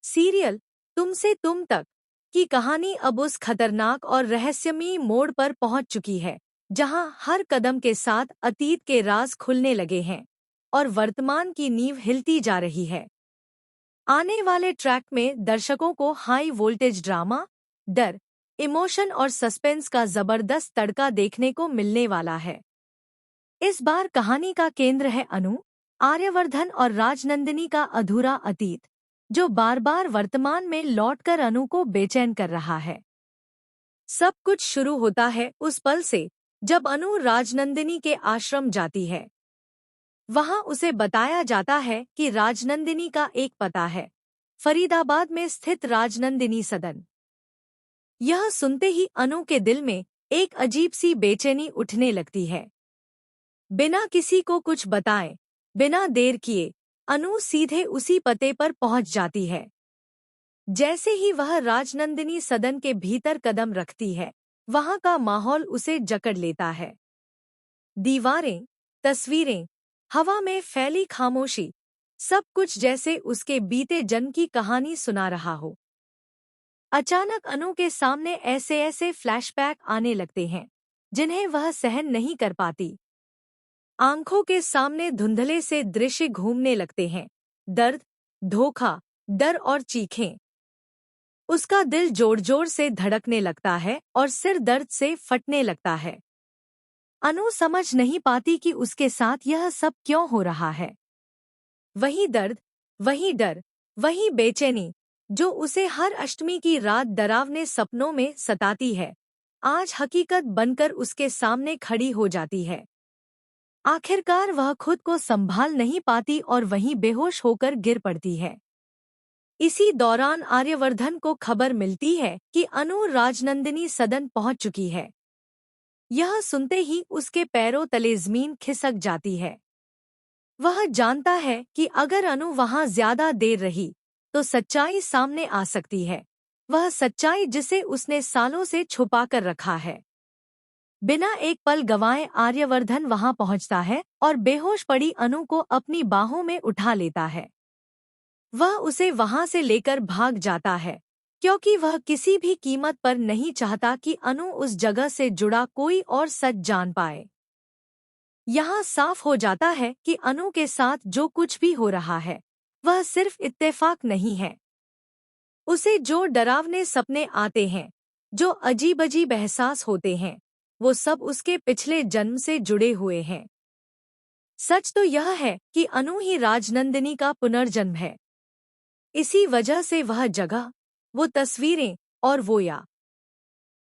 Serial तुमसे तुम तक की कहानी अब उस खतरनाक और रहस्यमयी मोड़ पर पहुंच चुकी है जहां हर कदम के साथ अतीत के राज खुलने लगे हैं और वर्तमान की नींव हिलती जा रही है। आने वाले ट्रैक में दर्शकों को हाई वोल्टेज ड्रामा, डर, इमोशन और सस्पेंस का जबरदस्त तड़का देखने को मिलने वाला है। इस बार कहानी का केंद्र है अनु, आर्यवर्धन और राजनंदिनी का अधूरा अतीत, जो बार बार वर्तमान में लौटकर अनु को बेचैन कर रहा है। सब कुछ शुरू होता है उस पल से जब अनु राजनंदिनी के आश्रम जाती है। वहां उसे बताया जाता है कि राजनंदिनी का एक पता है, फरीदाबाद में स्थित राजनंदिनी सदन। यह सुनते ही अनु के दिल में एक अजीब सी बेचैनी उठने लगती है। बिना किसी को कुछ बताए, बिना देर किए अनु सीधे उसी पते पर पहुंच जाती है। जैसे ही वह राजनंदिनी सदन के भीतर कदम रखती है, वहां का माहौल उसे जकड़ लेता है। दीवारें, तस्वीरें, हवा में फैली खामोशी, सब कुछ जैसे उसके बीते जन्म की कहानी सुना रहा हो। अचानक अनु के सामने ऐसे ऐसे फ्लैशबैक आने लगते हैं जिन्हें वह सहन नहीं कर पाती। आंखों के सामने धुंधले से दृश्य घूमने लगते हैं, दर्द, धोखा, डर और चीखें। उसका दिल जोर जोर से धड़कने लगता है और सिर दर्द से फटने लगता है। अनु समझ नहीं पाती कि उसके साथ यह सब क्यों हो रहा है। वही दर्द, वही डर, वही बेचैनी जो उसे हर अष्टमी की रात डरावने सपनों में सताती है, आज हकीकत बनकर उसके सामने खड़ी हो जाती है। आखिरकार वह खुद को संभाल नहीं पाती और वहीं बेहोश होकर गिर पड़ती है। इसी दौरान आर्यवर्धन को खबर मिलती है कि अनु राजनंदिनी सदन पहुंच चुकी है। यह सुनते ही उसके पैरों तले जमीन खिसक जाती है। वह जानता है कि अगर अनु वहां ज्यादा देर रही तो सच्चाई सामने आ सकती है, वह सच्चाई जिसे उसने सालों से छुपा कर रखा है। बिना एक पल गंवाए आर्यवर्धन वहां पहुंचता है और बेहोश पड़ी अनु को अपनी बाहों में उठा लेता है। वह उसे वहां से लेकर भाग जाता है, क्योंकि वह किसी भी कीमत पर नहीं चाहता कि अनु उस जगह से जुड़ा कोई और सच जान पाए। यहाँ साफ हो जाता है कि अनु के साथ जो कुछ भी हो रहा है वह सिर्फ इत्तेफाक नहीं है। उसे जो डरावने सपने आते हैं, जो अजीब अजीब एहसास होते हैं, वो सब उसके पिछले जन्म से जुड़े हुए हैं। सच तो यह है कि अनु ही राजनंदिनी का पुनर्जन्म है। इसी वजह से वह जगह, वो तस्वीरें और वो